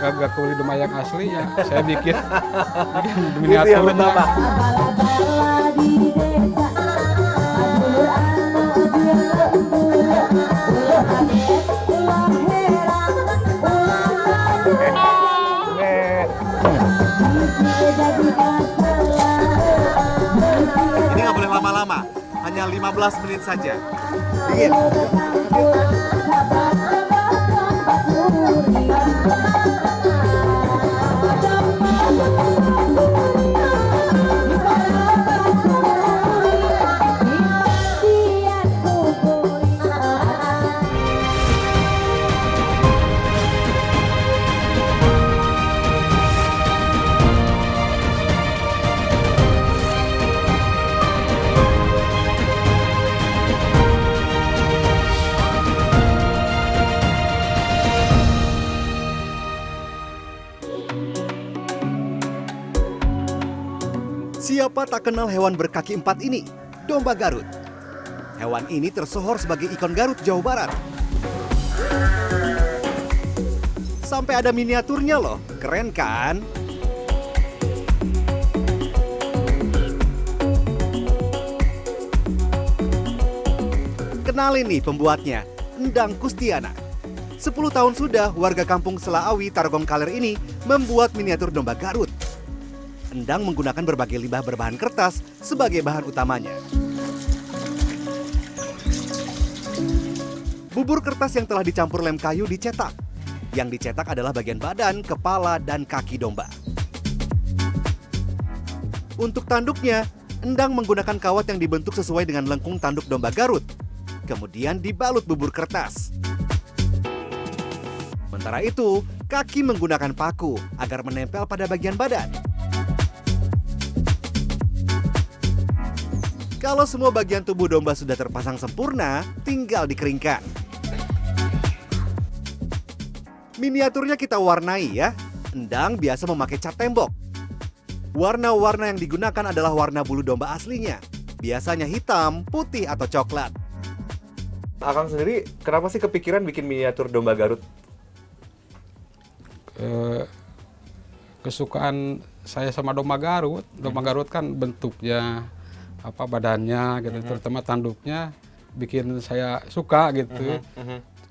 kagak kebeli domba yang asli ya saya bikin Itu yang miniaturnya. pertama. Ini nggak boleh lama-lama, hanya 15 menit saja. Dingin. Siapa tak kenal hewan berkaki 4 ini? Domba Garut. Hewan ini tersohor sebagai ikon Garut, Jawa Barat. Sampai ada miniaturnya loh, keren kan? Kenalin nih pembuatnya, Endang Kustiana. 10 tahun sudah warga kampung Selaawi, Tarogong Kaler ini membuat miniatur domba Garut. Endang menggunakan berbagai limbah berbahan kertas sebagai bahan utamanya. Bubur kertas yang telah dicampur lem kayu dicetak. Yang dicetak adalah bagian badan, kepala, dan kaki domba. Untuk tanduknya, Endang menggunakan kawat yang dibentuk sesuai dengan lengkung tanduk domba Garut. Kemudian dibalut bubur kertas. Sementara itu, kaki menggunakan paku agar menempel pada bagian badan. Kalau semua bagian tubuh domba sudah terpasang sempurna, tinggal dikeringkan. Miniaturnya kita warnai ya. Endang biasa memakai cat tembok. Warna-warna yang digunakan adalah warna bulu domba aslinya. Biasanya hitam, putih, atau coklat. Akang sendiri kenapa sih kepikiran bikin miniatur domba Garut? Kesukaan saya sama domba Garut. Domba Garut kan bentuknya badannya gitu, terutama tanduknya bikin saya suka gitu.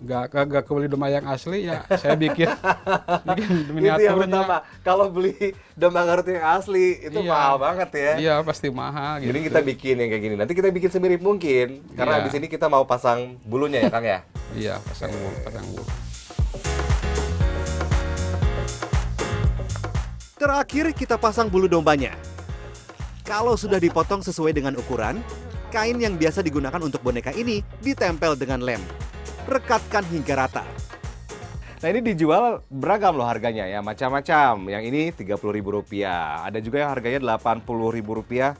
Gak kebeli domba yang asli ya saya bikin Itu yang miniaturnya. pertama. Kalau beli domba Garut yang asli itu Iya. mahal banget ya. Iya pasti mahal gitu. Jadi kita bikin yang kayak gini. Nanti kita bikin semirip mungkin. Karena Iya. di sini kita mau pasang bulunya ya Kang ya. Iya pasang bulu. Terakhir kita pasang bulu dombanya. Kalau sudah dipotong sesuai dengan ukuran, kain yang biasa digunakan untuk boneka ini ditempel dengan lem. Rekatkan hingga rata. Nah ini dijual beragam loh harganya ya, macam-macam. Yang ini Rp30.000. Ada juga yang harganya Rp80.000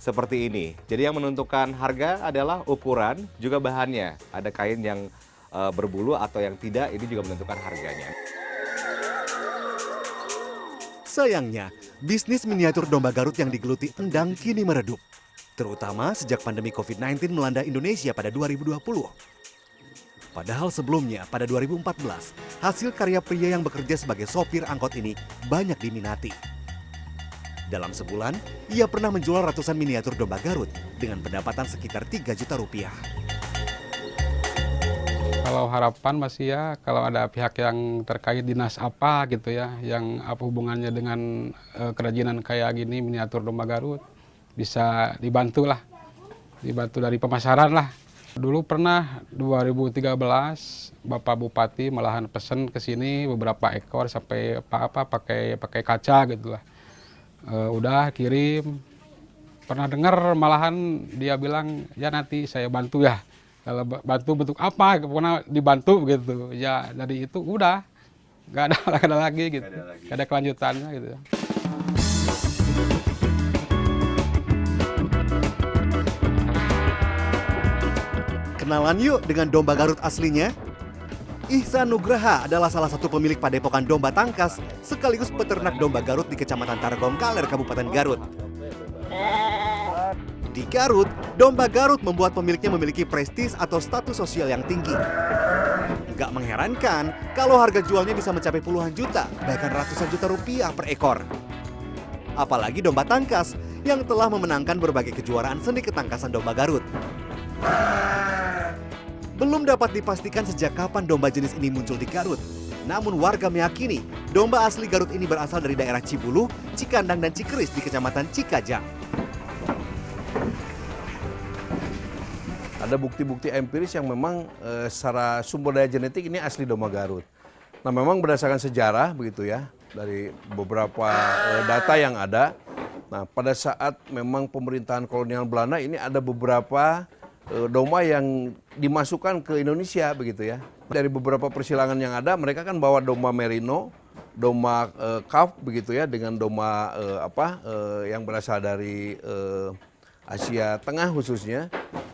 seperti ini. Jadi yang menentukan harga adalah ukuran, juga bahannya. Ada kain yang berbulu atau yang tidak, ini juga menentukan harganya. Sayangnya, bisnis miniatur domba Garut yang digeluti Endang kini meredup. Terutama sejak pandemi COVID-19 melanda Indonesia pada 2020. Padahal sebelumnya, pada 2014, hasil karya pria yang bekerja sebagai sopir angkot ini banyak diminati. Dalam sebulan, ia pernah menjual ratusan miniatur domba Garut dengan pendapatan sekitar Rp3 juta. Kalau harapan masih ya kalau ada pihak yang terkait dinas apa gitu ya, yang apa hubungannya dengan kerajinan kayak gini miniatur domba Garut, bisa dibantu lah, dibantu dari pemasaran lah. Dulu pernah 2013 Bapak Bupati malahan pesen ke sini beberapa ekor sampai pakai kaca gitu lah. Udah kirim. Pernah dengar malahan dia bilang ya nanti saya bantu ya. Kalau bantu bentuk apa, pernah dibantu gitu. Ya dari itu udah nggak ada lagi gitu, nggak ada kelanjutannya gitu. Kenalan yuk dengan domba Garut aslinya. Ihsan Nugraha adalah salah satu pemilik padepokan domba tangkas sekaligus peternak domba Garut di Kecamatan Tarogong Kaler, Kabupaten Garut. Di Garut, domba Garut membuat pemiliknya memiliki prestis atau status sosial yang tinggi. Nggak mengherankan kalau harga jualnya bisa mencapai puluhan juta, bahkan ratusan juta rupiah per ekor. Apalagi domba tangkas yang telah memenangkan berbagai kejuaraan seni ketangkasan domba Garut. Belum dapat dipastikan sejak kapan domba jenis ini muncul di Garut. Namun warga meyakini domba asli Garut ini berasal dari daerah Cibulu, Cikandang, dan Cikeris di Kecamatan Cikajang. Ada bukti-bukti empiris yang memang secara sumber daya genetik ini asli domba Garut. Nah memang berdasarkan sejarah begitu ya, dari beberapa data yang ada. Nah pada saat memang pemerintahan kolonial Belanda ini ada beberapa domba yang dimasukkan ke Indonesia begitu ya. Dari beberapa persilangan yang ada, mereka kan bawa domba merino, domba calf begitu ya, dengan domba yang berasal dari Asia Tengah khususnya.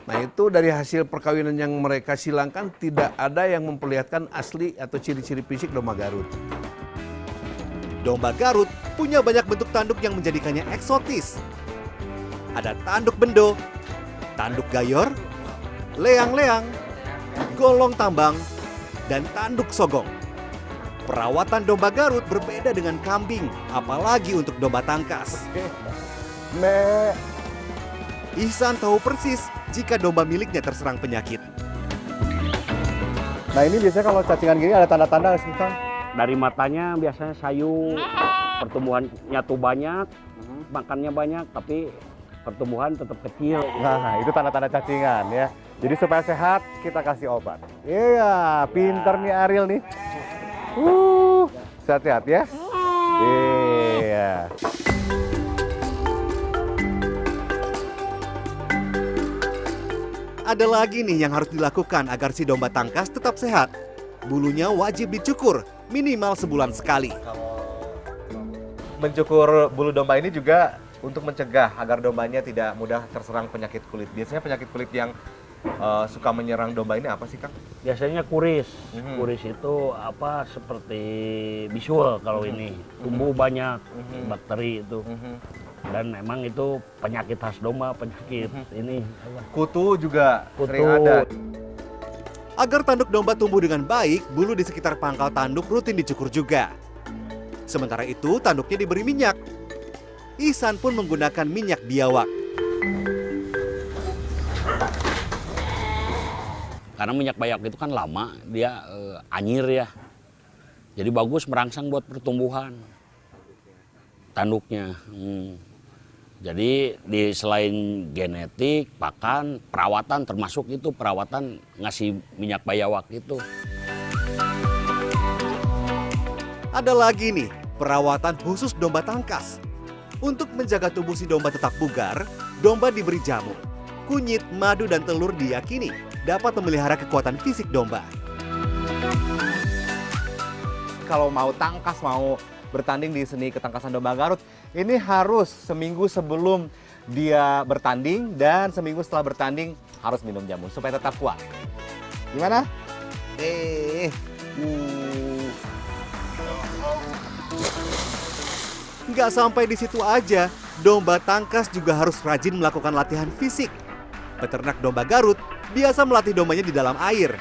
Nah itu dari hasil perkawinan yang mereka silangkan tidak ada yang memperlihatkan asli atau ciri-ciri fisik domba Garut. Domba Garut punya banyak bentuk tanduk yang menjadikannya eksotis. Ada tanduk bendo, tanduk gayor, leang-leang, golong tambang, dan tanduk sogong. Perawatan domba Garut berbeda dengan kambing, apalagi untuk domba tangkas. Ihsan tahu persis jika domba miliknya terserang penyakit. Nah ini biasanya kalau cacingan gini ada tanda-tanda nggak sih, Kang? Dari matanya biasanya sayu, pertumbuhannya tuh banyak, makannya banyak, tapi pertumbuhan tetap kecil. Nah itu tanda-tanda cacingan ya. Jadi supaya sehat kita kasih obat. Iya, pinter nih Ariel nih. Sehat-sehat ya. Iya. Ada lagi nih yang harus dilakukan agar si domba tangkas tetap sehat. Bulunya wajib dicukur, minimal sebulan sekali. Mencukur bulu domba ini juga untuk mencegah agar dombanya tidak mudah terserang penyakit kulit. Biasanya penyakit kulit yang suka menyerang domba ini apa sih, Kang? Biasanya kuris. Kuris itu seperti bisul kalau ini. Tumbuh banyak bakteri itu. Dan memang itu penyakit khas domba, penyakit ini. Kutu juga Kutu. sering ada. Agar tanduk domba tumbuh dengan baik, bulu di sekitar pangkal tanduk rutin dicukur juga. Sementara itu, tanduknya diberi minyak. Ihsan pun menggunakan minyak biawak. Karena minyak biawak itu kan lama, dia anyir ya. Jadi bagus merangsang buat pertumbuhan tanduknya. Jadi selain genetik, pakan, perawatan termasuk itu perawatan ngasih minyak biawak itu. Ada lagi nih, perawatan khusus domba tangkas. Untuk menjaga tubuh si domba tetap bugar, domba diberi jamu. Kunyit, madu, dan telur diyakini dapat memelihara kekuatan fisik domba. Kalau mau tangkas, mau bertanding di seni ketangkasan domba Garut, ini harus seminggu sebelum dia bertanding dan seminggu setelah bertanding harus minum jamu supaya tetap kuat. Gimana? Nggak sampai di situ aja, domba tangkas juga harus rajin melakukan latihan fisik. Peternak domba Garut biasa melatih dombanya di dalam air.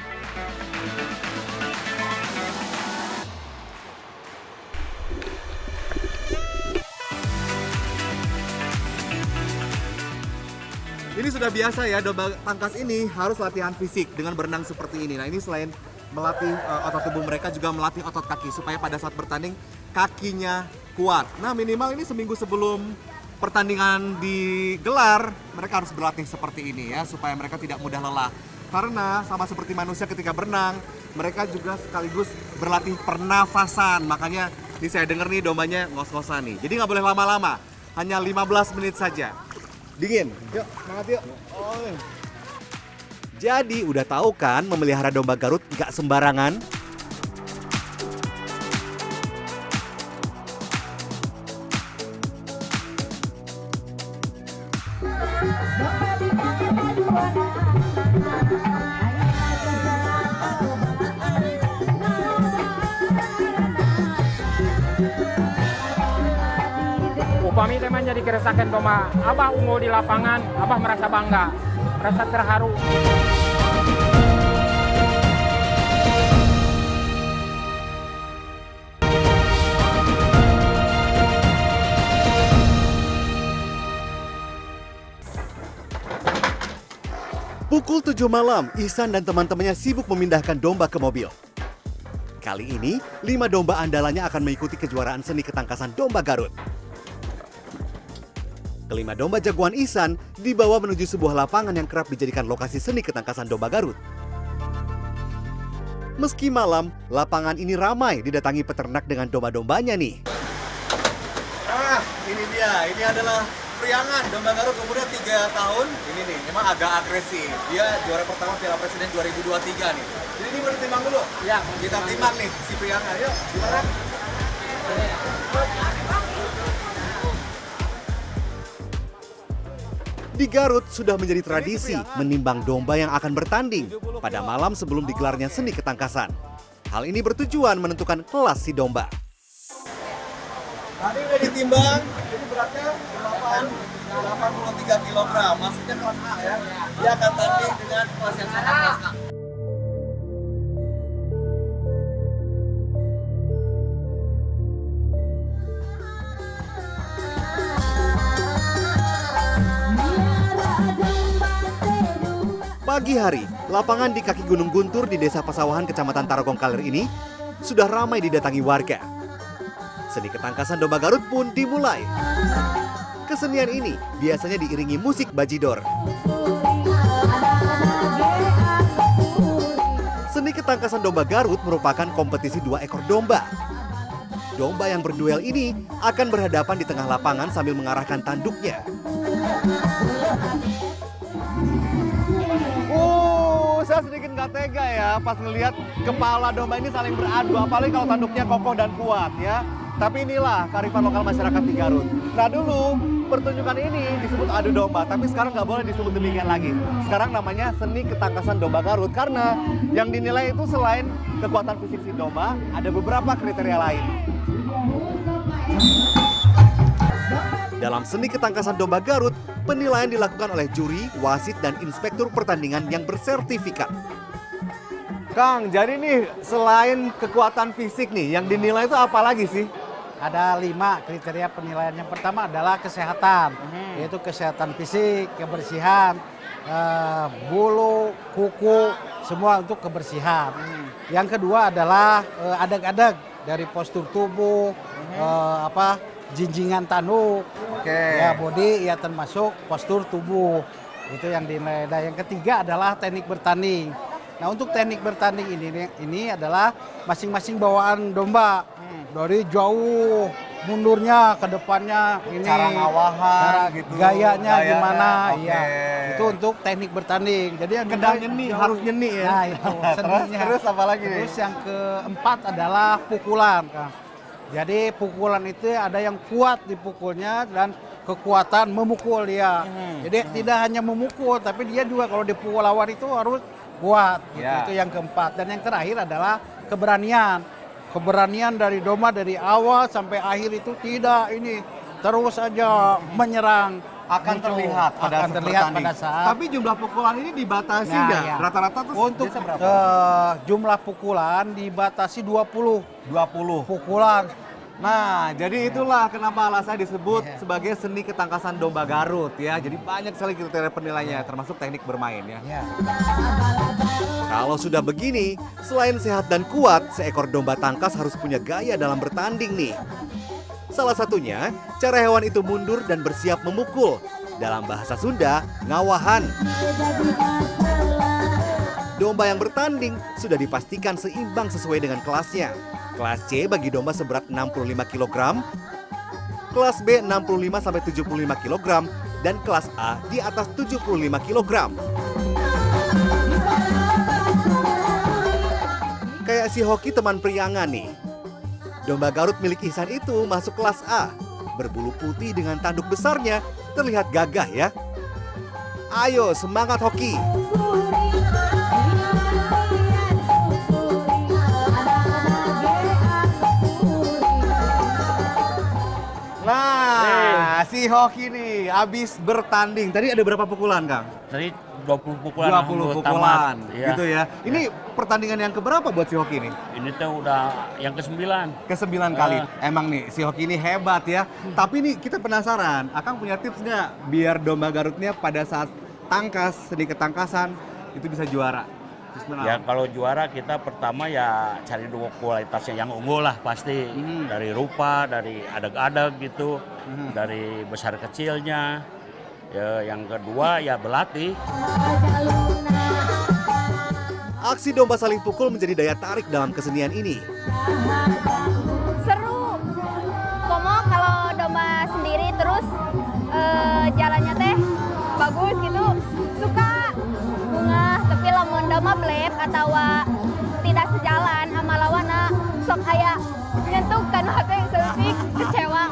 Ini sudah biasa ya, domba tangkas ini harus latihan fisik dengan berenang seperti ini. Nah ini selain melatih otot tubuh mereka juga melatih otot kaki supaya pada saat bertanding kakinya kuat. Nah minimal ini seminggu sebelum pertandingan digelar mereka harus berlatih seperti ini ya supaya mereka tidak mudah lelah. Karena sama seperti manusia ketika berenang mereka juga sekaligus berlatih pernafasan. Makanya ini saya dengar nih dombanya ngos-ngosan nih. Jadi nggak boleh lama-lama, hanya 15 menit saja. Dingin. Yuk, semangat yuk. Oh. Jadi udah tahu kan memelihara domba Garut nggak sembarangan? Upami teman jadi keresakan domba, Abah unggul di lapangan, Abah merasa bangga, merasa terharu. Pukul 7 malam, Ihsan dan teman-temannya sibuk memindahkan domba ke mobil. Kali ini, 5 domba andalannya akan mengikuti kejuaraan seni ketangkasan domba Garut. Kelima domba jagoan Ihsan dibawa menuju sebuah lapangan yang kerap dijadikan lokasi seni ketangkasan domba Garut. Meski malam, lapangan ini ramai didatangi peternak dengan domba-dombanya nih. Ah, ini dia. Ini adalah Priangan domba Garut umurnya 3 tahun. Ini nih, memang agak agresif. Dia juara pertama Piala Presiden 2023 nih. Jadi ini mau ditimbang dulu? Ya. Kita timbang nih si Priangan. Yuk, gimana? Di Garut sudah menjadi tradisi menimbang domba yang akan bertanding pada malam sebelum digelarnya seni ketangkasan. Hal ini bertujuan menentukan kelas si domba. Tadi udah ditimbang, jadi beratnya 83 kg. Maksudnya kelas A ya. Dia akan tanding dengan kelas yang sama kelas A. Pagi hari, lapangan di kaki Gunung Guntur di Desa Pasawahan, Kecamatan Tarogong Kaler ini sudah ramai didatangi warga. Seni ketangkasan domba Garut pun dimulai. Kesenian ini biasanya diiringi musik bajidor. Seni ketangkasan domba Garut merupakan kompetisi 2 ekor domba. Domba yang berduel ini akan berhadapan di tengah lapangan sambil mengarahkan tanduknya. Saya sedikit nggak tega ya pas ngelihat kepala domba ini saling beradu, apalagi kalau tanduknya kokoh dan kuat ya. Tapi inilah kearifan lokal masyarakat di Garut. Nah dulu pertunjukan ini disebut adu domba, tapi sekarang nggak boleh disebut demikian lagi. Sekarang namanya seni ketangkasan domba Garut karena yang dinilai itu selain kekuatan fisik si domba, ada beberapa kriteria lain. Dalam seni ketangkasan domba Garut, penilaian dilakukan oleh juri, wasit, dan inspektur pertandingan yang bersertifikat. Kang, jadi nih selain kekuatan fisik nih, yang dinilai itu apa lagi sih? Ada 5 kriteria penilaian. Yang pertama adalah kesehatan, yaitu kesehatan fisik, kebersihan, bulu, kuku, semua untuk kebersihan. Yang kedua adalah adag-adag dari postur tubuh, jinjingan tanduk, ya body, ya termasuk postur tubuh. Itu yang dinilai. Dan yang ketiga adalah teknik bertanding. Nah untuk teknik bertanding ini adalah masing-masing bawaan domba. Dari jauh mundurnya ke depannya, ini Cara ngawahan gitu, gayanya gimana, oke. iya. Itu untuk teknik bertanding. Jadi yang Kendang nyeni, harus nyeni ya. Nah, ya, seninya. terus apa lagi nih? Terus yang keempat adalah pukulan, Kang. Jadi pukulan itu ada yang kuat dipukulnya dan kekuatan memukul dia. Jadi tidak hanya memukul, tapi dia juga kalau dipukul lawan itu harus kuat. Gitu. Ya. Itu yang keempat. Dan yang terakhir adalah keberanian. Keberanian dari domba dari awal sampai akhir itu tidak ini terus aja menyerang. Akan Muncul. terlihat pada akan saat terlihat bertanding. pada saat. Tapi jumlah pukulan ini dibatasi Nah, nggak? ya. Rata-rata tuh Untuk biasa berapa? jumlah pukulan dibatasi 20 20. pukulan. Nah, jadi itulah kenapa alasannya disebut sebagai seni ketangkasan domba Garut ya. Jadi banyak sekali kriteria penilaiannya, termasuk teknik bermain ya. Ya. Kalau sudah begini, selain sehat dan kuat, seekor domba tangkas harus punya gaya dalam bertanding nih. Salah satunya, cara hewan itu mundur dan bersiap memukul. Dalam bahasa Sunda, ngawahan. Domba yang bertanding sudah dipastikan seimbang sesuai dengan kelasnya. Kelas C bagi domba seberat 65 kg, kelas B 65-75 kg, dan kelas A di atas 75 kg. Kayak si Hoki teman Priangan nih. Domba Garut milik Ihsan itu masuk kelas A. Berbulu putih dengan tanduk besarnya, terlihat gagah ya. Ayo semangat Hoki! Nah, si Hoki nih habis bertanding. Tadi ada berapa pukulan, Kang? Tadi 20 pukulan. 20 pukulan, tamat. Iya. gitu ya. Ini pertandingan yang keberapa buat si Hoki nih? Ini tuh udah yang ke-9. Ke-9 kali. Emang nih si Hoki ini hebat ya. Tapi nih kita penasaran, Akang punya tips nggak biar domba Garutnya pada saat tangkas, seni ketangkasan itu bisa juara. Terus menang. Ya kalau juara kita pertama ya cari dua kualitasnya yang unggul lah pasti. Dari rupa, dari adeg-adeg gitu, dari besar kecilnya. Ya, yang kedua ya berlatih. Aksi domba saling pukul menjadi daya tarik dalam kesenian ini. Seru. Komo kalau domba sendiri terus jalannya teh bagus gitu. Suka bunga, tapi lamun domba belep atau tidak sejalan sama lawanna sok aya nyentuh kan hati seutik kecewa.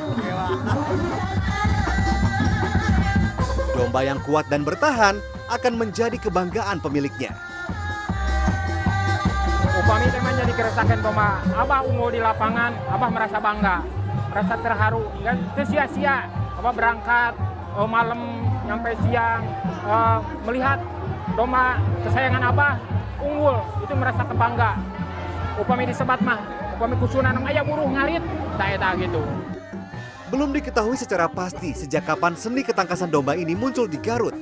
Domba yang kuat dan bertahan akan menjadi kebanggaan pemiliknya. Upami teman jadi keresakan domba, Abah unggul di lapangan, Abah merasa bangga, merasa terharu. Ya, itu sia-sia, Abah berangkat malam nyampe siang, melihat domba kesayangan Abah unggul, itu merasa kebangga. Upami disebat mah, upami kusunan aya buruh ngarit, tak gitu. Belum diketahui secara pasti sejak kapan seni ketangkasan domba ini muncul di Garut.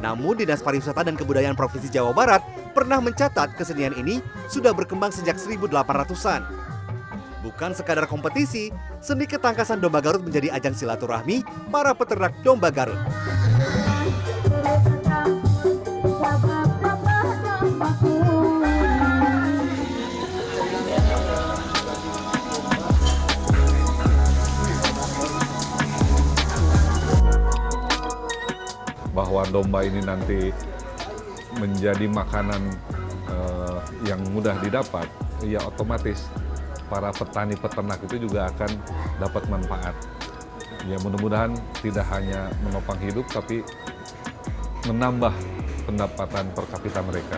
Namun Dinas Pariwisata dan Kebudayaan Provinsi Jawa Barat pernah mencatat kesenian ini sudah berkembang sejak 1800-an. Bukan sekadar kompetisi, seni ketangkasan domba Garut menjadi ajang silaturahmi para peternak domba Garut. Bahwa domba ini nanti menjadi makanan yang mudah didapat, ya otomatis para petani peternak itu juga akan dapat manfaat. Ya mudah-mudahan tidak hanya menopang hidup, tapi menambah pendapatan per kapita mereka.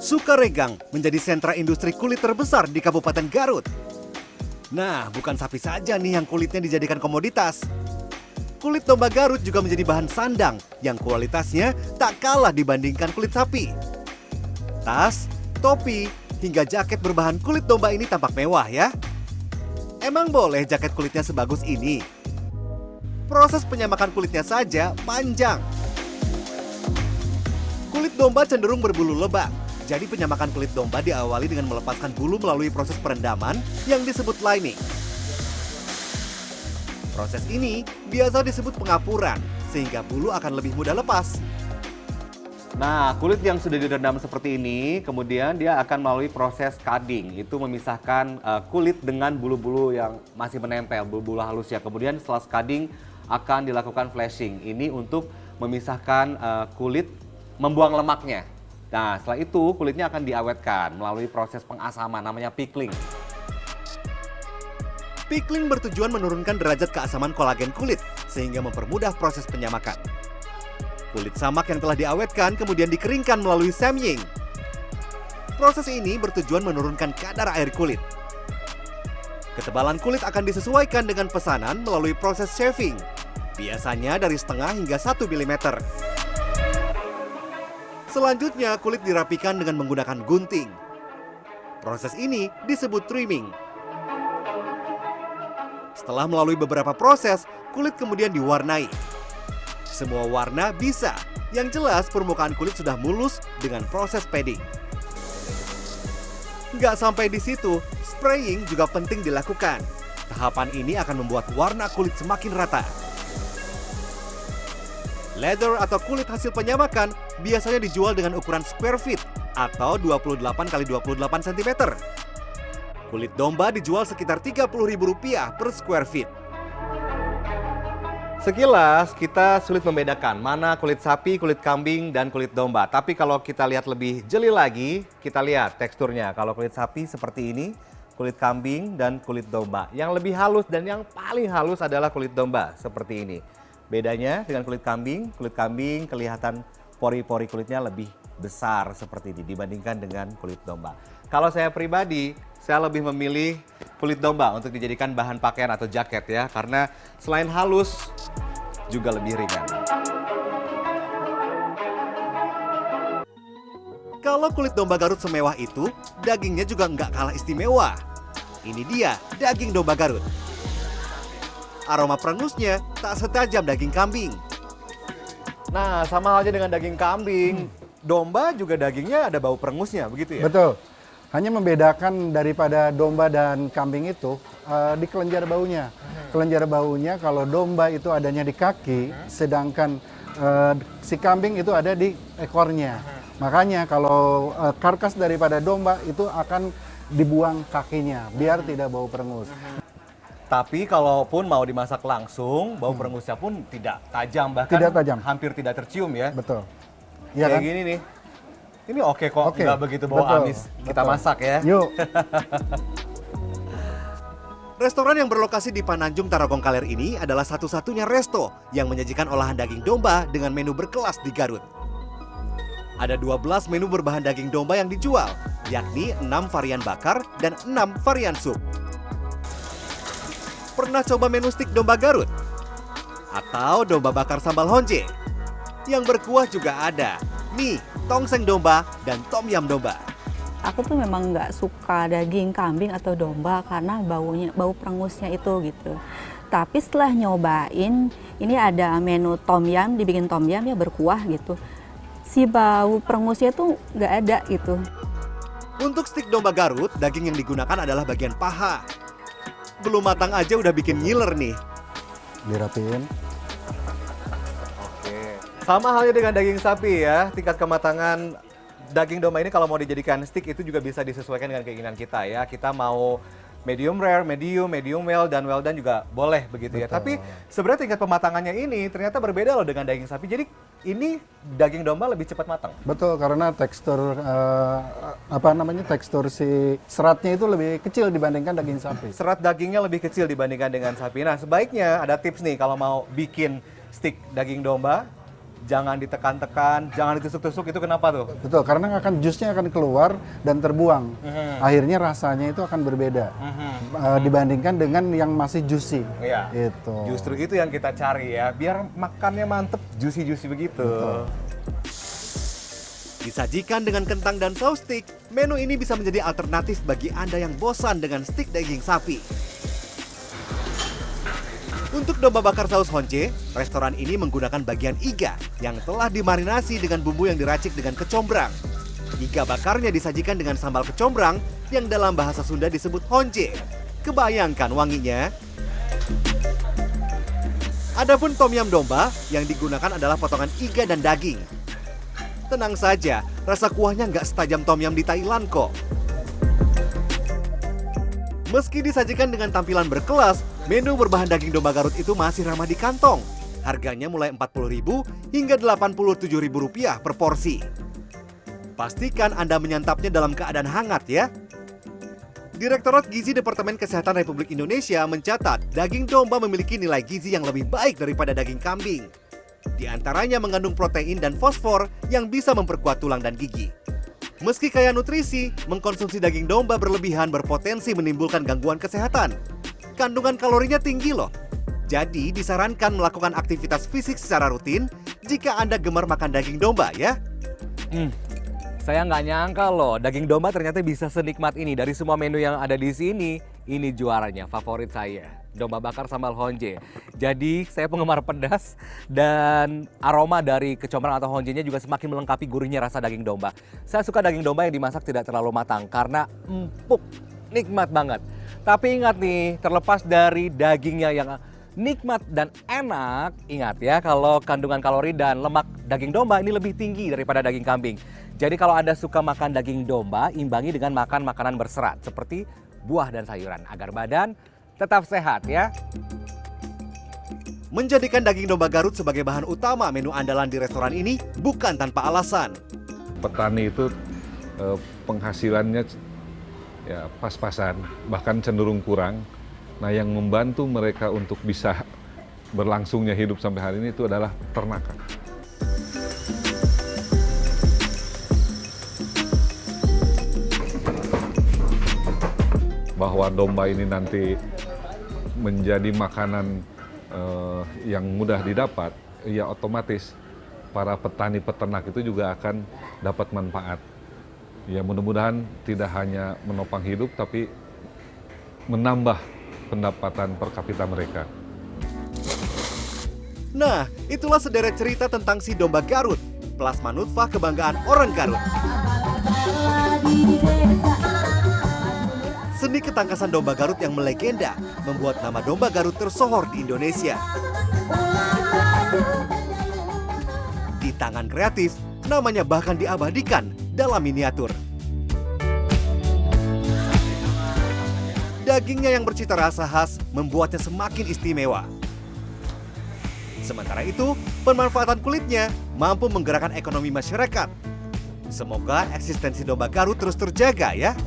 Sukaregang menjadi sentra industri kulit terbesar di Kabupaten Garut. Nah, bukan sapi saja nih yang kulitnya dijadikan komoditas. Kulit domba Garut juga menjadi bahan sandang yang kualitasnya tak kalah dibandingkan kulit sapi. Tas, topi, hingga jaket berbahan kulit domba ini tampak mewah ya. Emang boleh jaket kulitnya sebagus ini? Proses penyamakan kulitnya saja panjang. Kulit domba cenderung berbulu lebat. Jadi penyamakan kulit domba diawali dengan melepaskan bulu melalui proses perendaman yang disebut lining. Proses ini biasa disebut pengapuran, sehingga bulu akan lebih mudah lepas. Nah, kulit yang sudah direndam seperti ini, kemudian dia akan melalui proses cutting. Itu memisahkan kulit dengan bulu-bulu yang masih menempel, bulu-bulu halus ya. Kemudian setelah cutting akan dilakukan flashing. Ini untuk memisahkan kulit, membuang lemaknya. Nah, setelah itu kulitnya akan diawetkan melalui proses pengasaman namanya pickling. Pickling bertujuan menurunkan derajat keasaman kolagen kulit sehingga mempermudah proses penyamakan. Kulit samak yang telah diawetkan kemudian dikeringkan melalui samying. Proses ini bertujuan menurunkan kadar air kulit. Ketebalan kulit akan disesuaikan dengan pesanan melalui proses shaving. Biasanya dari setengah hingga 1 mm. Selanjutnya, kulit dirapikan dengan menggunakan gunting. Proses ini disebut trimming. Setelah melalui beberapa proses, kulit kemudian diwarnai. Semua warna bisa, yang jelas permukaan kulit sudah mulus dengan proses padding. Nggak sampai di situ, spraying juga penting dilakukan. Tahapan ini akan membuat warna kulit semakin rata. Leather atau kulit hasil penyamakan biasanya dijual dengan ukuran square feet atau 28 x 28 cm. Kulit domba dijual sekitar Rp30.000 per square feet. Sekilas kita sulit membedakan mana kulit sapi, kulit kambing, dan kulit domba. Tapi kalau kita lihat lebih jeli lagi, kita lihat teksturnya. Kalau kulit sapi seperti ini, kulit kambing, dan kulit domba. Yang lebih halus dan yang paling halus adalah kulit domba seperti ini. Bedanya dengan kulit kambing kelihatan pori-pori kulitnya lebih besar seperti ini dibandingkan dengan kulit domba. Kalau saya pribadi saya lebih memilih kulit domba untuk dijadikan bahan pakaian atau jaket ya, karena selain halus juga lebih ringan. Kalau kulit domba Garut semewah itu, dagingnya juga nggak kalah istimewa. Ini dia daging domba Garut. Aroma perengusnya tak setajam daging kambing. Nah, sama halnya dengan daging kambing, domba juga dagingnya ada bau perengusnya, begitu ya? Betul. Hanya membedakan daripada domba dan kambing itu di kelenjar baunya. Kelenjar baunya kalau domba itu adanya di kaki, sedangkan si kambing itu ada di ekornya. Makanya kalau karkas daripada domba itu akan dibuang kakinya biar tidak bau perengus. Tapi kalaupun mau dimasak langsung, bau perengusnya pun tidak tajam, bahkan Tidak tajam. hampir tidak tercium ya. Betul. Kayak Iya kan? gini nih. Ini oke kok, Oke. nggak begitu bau Betul. amis. Kita Betul. masak ya. Yuk. Restoran yang berlokasi di Pananjung Tarogong Kaler ini adalah satu-satunya resto yang menyajikan olahan daging domba dengan menu berkelas di Garut. Ada 12 menu berbahan daging domba yang dijual, yakni 6 varian bakar dan 6 varian sup. Pernah coba menu stik domba Garut? Atau domba bakar sambal honje? Yang berkuah juga ada, mie, tongseng domba, dan tom yam domba. Aku tuh memang nggak suka daging kambing atau domba karena bau perengusnya itu gitu. Tapi setelah nyobain, ini ada menu tom yam, dibikin tom yam ya berkuah gitu. Si bau perengusnya tuh nggak ada gitu. Untuk stik domba Garut, daging yang digunakan adalah bagian paha. Belum matang aja udah bikin ngiler nih. Dirapiin. Oke. Sama halnya dengan daging sapi ya, tingkat kematangan daging domba ini kalau mau dijadikan steak itu juga bisa disesuaikan dengan keinginan kita ya. Kita mau medium rare, medium well, dan well done juga boleh begitu ya. Betul. Tapi sebenarnya tingkat pematangannya ini ternyata berbeda loh dengan daging sapi. Jadi ini daging domba lebih cepat matang. Betul, karena tekstur tekstur si seratnya itu lebih kecil dibandingkan daging sapi. Serat dagingnya lebih kecil dibandingkan dengan sapi. Nah, sebaiknya ada tips nih kalau mau bikin steak daging domba, jangan ditekan-tekan, jangan ditusuk-tusuk, itu kenapa tuh? Betul, karena jusnya akan keluar dan terbuang. Akhirnya rasanya itu akan berbeda dibandingkan dengan yang masih juicy. Iya. Itu. Justru itu yang kita cari ya, biar makannya mantep, juicy-juicy begitu. Betul. Disajikan dengan kentang dan saus stik, menu ini bisa menjadi alternatif bagi Anda yang bosan dengan stik daging sapi. Untuk domba bakar saus honje, restoran ini menggunakan bagian iga yang telah dimarinasi dengan bumbu yang diracik dengan kecombrang. Iga bakarnya disajikan dengan sambal kecombrang yang dalam bahasa Sunda disebut honje. Kebayangkan wanginya? Adapun tom yam domba yang digunakan adalah potongan iga dan daging. Tenang saja, rasa kuahnya nggak setajam tom yam di Thailand kok. Meski disajikan dengan tampilan berkelas, menu berbahan daging domba Garut itu masih ramah di kantong. Harganya mulai Rp40.000 hingga Rp87.000 per porsi. Pastikan Anda menyantapnya dalam keadaan hangat ya. Direktorat Gizi Departemen Kesehatan Republik Indonesia mencatat daging domba memiliki nilai gizi yang lebih baik daripada daging kambing. Di antaranya mengandung protein dan fosfor yang bisa memperkuat tulang dan gigi. Meski kaya nutrisi, mengkonsumsi daging domba berlebihan berpotensi menimbulkan gangguan kesehatan. Kandungan kalorinya tinggi loh. Jadi disarankan melakukan aktivitas fisik secara rutin jika Anda gemar makan daging domba ya. Saya nggak nyangka loh, daging domba ternyata bisa senikmat ini. Dari semua menu yang ada di sini, ini juaranya, favorit saya. Domba bakar sambal honje. Jadi saya penggemar pedas dan aroma dari kecombrang atau honjenya juga semakin melengkapi gurihnya rasa daging domba. Saya suka daging domba yang dimasak tidak terlalu matang karena empuk, nikmat banget. Tapi ingat nih, terlepas dari dagingnya yang nikmat dan enak, ingat ya kalau kandungan kalori dan lemak daging domba ini lebih tinggi daripada daging kambing. Jadi kalau Anda suka makan daging domba, imbangi dengan makan makanan berserat seperti buah dan sayuran agar badan tetap sehat ya. Menjadikan daging domba Garut sebagai bahan utama menu andalan di restoran ini bukan tanpa alasan. Petani itu penghasilannya ya pas-pasan, bahkan cenderung kurang. Nah, yang membantu mereka untuk bisa berlangsungnya hidup sampai hari ini itu adalah ternakan. bahwa domba ini nanti menjadi makanan yang mudah didapat, ya otomatis para petani peternak itu juga akan dapat manfaat. Ya mudah-mudahan tidak hanya menopang hidup tapi menambah pendapatan per kapita mereka. Nah, itulah sederet cerita tentang si domba Garut, plasma nutfah kebanggaan orang Garut. Seni ketangkasan domba Garut yang melegenda membuat nama domba Garut tersohor di Indonesia. Di tangan kreatif, namanya bahkan diabadikan dalam miniatur. Dagingnya yang bercita rasa khas membuatnya semakin istimewa. Sementara itu, pemanfaatan kulitnya mampu menggerakkan ekonomi masyarakat. Semoga eksistensi domba Garut terus terjaga ya.